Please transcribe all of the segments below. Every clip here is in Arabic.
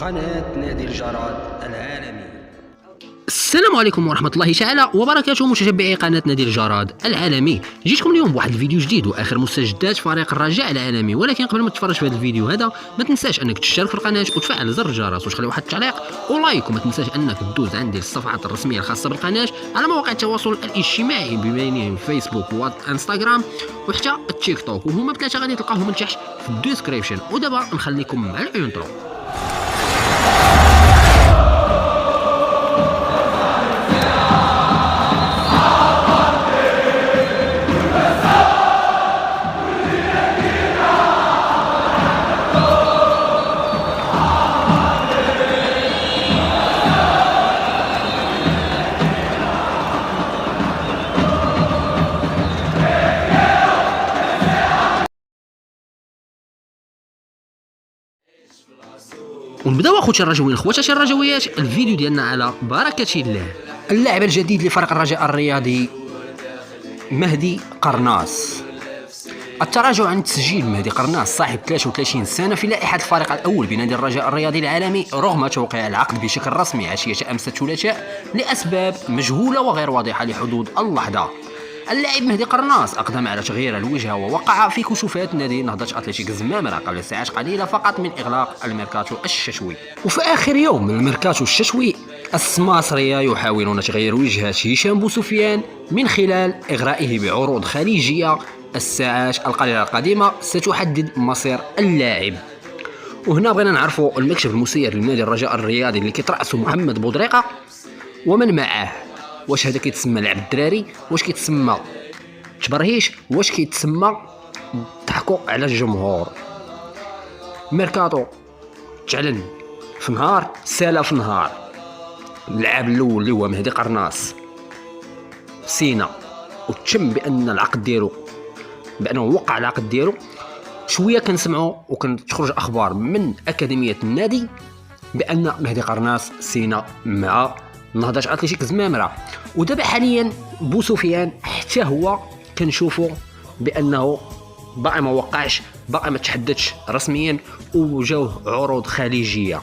قناة نادي الجراد العالمي. السلام عليكم ورحمة الله تعالى وبركاته متتبعي قناة نادي الجراد العالمي. جيتكم اليوم بواحد الفيديو جديد واخر مستجدات فريق الرجاء العالمي، ولكن قبل ما تتفرج في هذا الفيديو هذا ما تنساش انك تشترك في القناة وتفعل زر الجرس وتخلي واحد التعليق ولايك، وما تنساش انك تدوز عندي الصفحات الرسمية الخاصة بالقناة على مواقع التواصل الاجتماعي بينهم فيسبوك وانستغرام وحتى التيك توك، وهما بثلاثة غادي تلقاوهم من تحت في الديسكريبشن. ودابا نخليكم مع الانترو. ونبداو اخوتي الرجويين خواتاتي الرجويات الفيديو ديالنا على بركه الله. اللاعب الجديد لفريق الرجاء الرياضي مهدي قرناص. التراجع عن تسجيل مهدي قرناص صاحب 33 سنه في لائحه الفريق الاول بنادي الرجاء الرياضي العالمي رغم توقيع العقد بشكل رسمي عشيه امس الثلاثاء لاسباب مجهوله وغير واضحه لحدود اللحظه. اللاعب مهدي قرناص أقدم على تغيير الوجهة ووقع في كشوفات نادي نهضة أتلتيك زمامرة قبل ساعات قليلة فقط من إغلاق الميركاتو الشتوي. وفي آخر يوم من الميركاتو الشتوي السماسرية يحاولون تغيير وجهة هشام بوسفيان من خلال إغرائه بعروض خليجية. الساعات القليلة القادمة ستحدد مصير اللاعب. وهنا بغينا نعرفوا المكشف المسير لنادي الرجاء الرياضي اللي كيترأسه محمد بودريقة ومن معاه. واش هذا كيتسمى لعب الدراري؟ واش كيتسمى تبرهيش؟ واش كيتسمى ضحكوا على الجمهور؟ ميركاتو تعلن في نهار سالا في نهار. اللاعب الاول اللي هو مهدي قرناص سينا وتم بان العقد ديالو بانه وقع العقد ديالو. شويه كنسمعوا وكتخرج اخبار من اكاديميه النادي بان مهدي قرناص سينا مع نهضة أتلتيك زمامرة. ودابا حاليا بوسفيان حتى هو كنشوفوا بانه باقي ما وقعش، باقي ما تحددش رسميا وجاوه عروض خليجيه.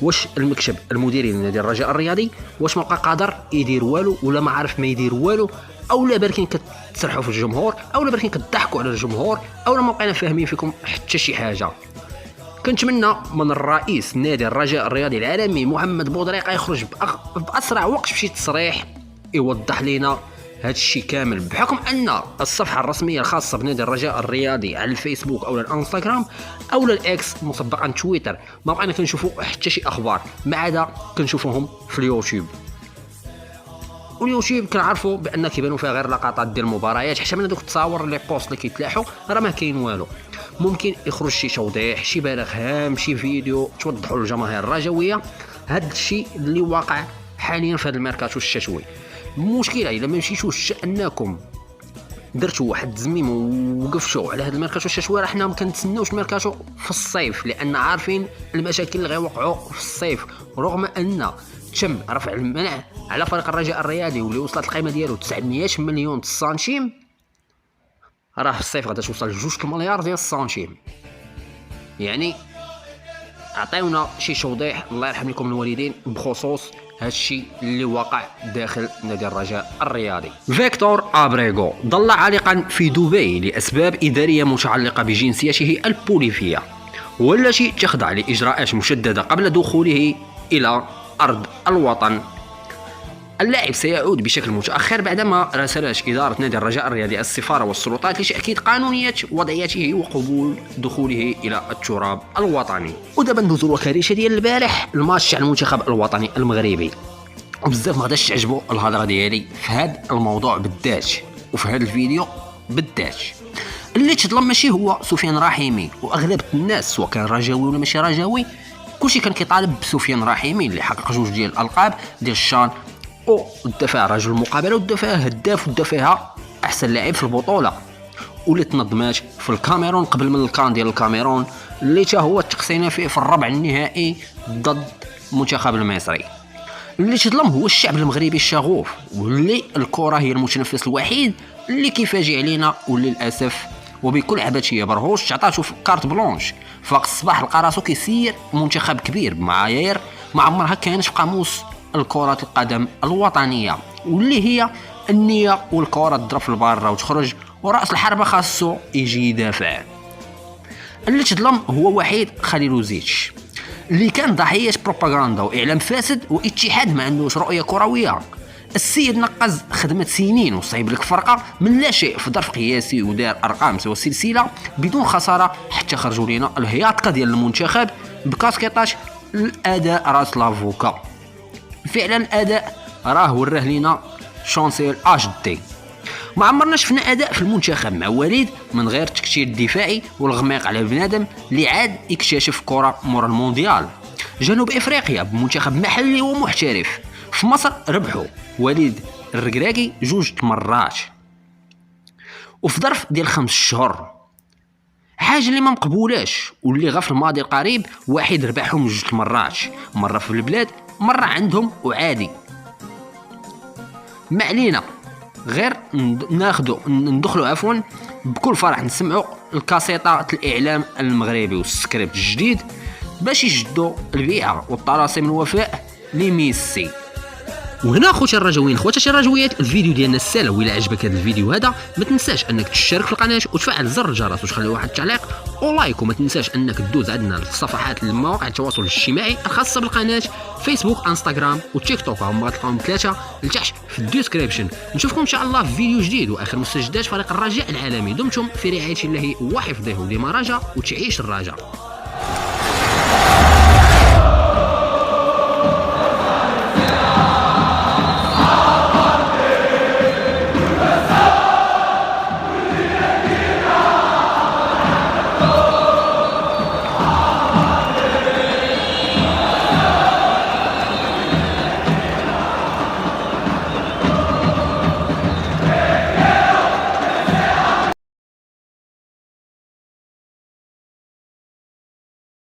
واش المكتب المديري لنادي الرجاء الرياضي واش ما بقى قادر يدير والو ولا ما عارف ما يدير والو، او لا بركين كتسرحوا في الجمهور، او لا بركين كتضحكوا على الجمهور، او لا ما بقينا فاهمين فيكم حتى شي حاجه. كنتمنى من الرئيس نادي الرجاء الرياضي العالمي محمد بودريقة يخرج باسرع وقت بشي تصريح يوضح لنا هذا الشيء كامل، بحكم ان الصفحه الرسميه الخاصه بنادي الرجاء الرياضي على الفيسبوك او الانستغرام او الاكس مسبقا تويتر ما بقينا كنشوفوا حتى شي اخبار ما عدا كنشوفوهم في اليوتيوب. واليوتيوب كنعرفوا بان كيبانوا فيها غير لقطات ديال المباريات، حتى من هذوك التصاور لي بوست اللي كيتلاحوا راه ما كاين والو. ممكن يخرج شي توضيح، شي بلاغ هام، شي فيديو توضحوا للجماهير الرجويه هذا الشيء اللي واقع حاليا في هذا الميركاتو الشتوي. المشكله الا ما مشيتوش انكم درتوا واحد التزميم ووقفتوا على هذا الميركاتو الشتوي راه حنا ما كنتسناوش ميركاتو في الصيف، لان عارفين المشاكل اللي غيوقعوا في الصيف. رغم ان تم رفع المنع على فريق الرجاء الرياضي واللي وصلت القيمه ديالو 900 مليون سنتيم، راه في الصيف غادا توصل 2 مليار ديال السنتيم. يعني عطيونا شي توضيح الله يرحم لكم الوالدين بخصوص هذا الشيء اللي واقع داخل نادي الرجاء الرياضي. فيكتور ابريغو ظل عالقا في دبي لاسباب اداريه متعلقه بجنسيته البوليفيه والتي تخضع لاجراءات مشدده قبل دخوله الى ارض الوطن. اللاعب سيعود بشكل متأخر بعدما راسلت إدارة نادي الرجاء الرياضي السفارة والسلطات لتأكيد قانونية وضعيته وقبول دخوله إلى التراب الوطني. ودابا ندوزو الوكاليشة ديال البارح الماتش تاع المنتخب الوطني المغربي، وبزاف ما غاداش تعجبوا الهضرة ديالي في هذا الموضوع بالذات وفي هذا الفيديو بالذات. اللي تظلم ماشي هو سفيان رحيمي، واغلب الناس سواء كان رجاوي ولا ماشي رجاوي كلشي كان كيطالب بسفيان رحيمي اللي حقق 2 ديال الالقاب ديال الشان ودى فيها رجل المقابله ودى فيها هداف ودى فيها احسن لاعب في البطوله، واللي تنظمات في الكاميرون قبل من الكان ديال الكاميرون اللي تا هو تقسينا فيه في الربع النهائي ضد المنتخب المصري. اللي تظلم هو الشعب المغربي الشغوف، واللي الكره هي المتنفس الوحيد اللي كيفاجئ علينا، وللاسف وبكل عبثيه برهوش تعطاتو في كارت بلونش. فاق الصباح لقى راسو كيسير منتخب كبير بمعايير ما عمرها كانت في قاموس الكرة القدم الوطنيه، واللي هي النيه والكره تضرب في البارة وتخرج، وراس الحربه خاصو يجي يدافع. اللي تظلم هو وحيد خليلوزيتش اللي كان ضحيه بروباغندا واعلام فاسد واتحاد ما عندوش رؤيه كرويه. السيد نقز خدمة سنين وصايب لك فرقة من لا شيء في ظرف قياسي ودار أرقام سوى سلسلة بدون خسارة، حتى خرجوا لنا الهياطقة ديال المنتخب بكاسكيطاج الأداء راس لافوكا. فعلا الأداء راه وراه لنا شانسيل HD. ما عمرنا شفنا أداء في المنتخب مع وليد من غير تكتير دفاعي والغميق على بنادم اللي عاد يكتشف كرة مورا المونديال. جنوب إفريقيا بمنتخب محلي ومحترف. في مصر ربحوا وليد الركراكي 2 مرات وفي ظرف ديال 5 شهور، حاجه اللي ما مقبولاش، واللي غا في الماضي القريب واحد ربحهم 2 مرات، مره في البلاد مره عندهم وعادي. ما علينا غير ندخلوا بكل فرح نسمعوا الكاسيطه الاعلام المغربي والسكريبت الجديد باش يجدوا البيعه والطلاسم الوفاء لميسي. وهنا خوتي الرجويين خواتاتي الرجويات، الفيديو ديالنا السالا. وإلا عجبك هذا الفيديو هذا ما تنساش انك تشترك في القناه وتفعل زر الجرس وتخلي واحد التعليق ولايك، وما تنساش انك تدوز عندنا الصفحات المواقع التواصل الاجتماعي الخاصه بالقناه، فيسبوك انستغرام وتيك توك، هما تلقاهم 3 لتحت في الديسكريبشن. نشوفكم ان شاء الله في فيديو جديد واخر مستجدات فريق الرجاء العالمي. دمتم في رعايه الله وحفظه، وديما رجاء وتعيش الرجاء.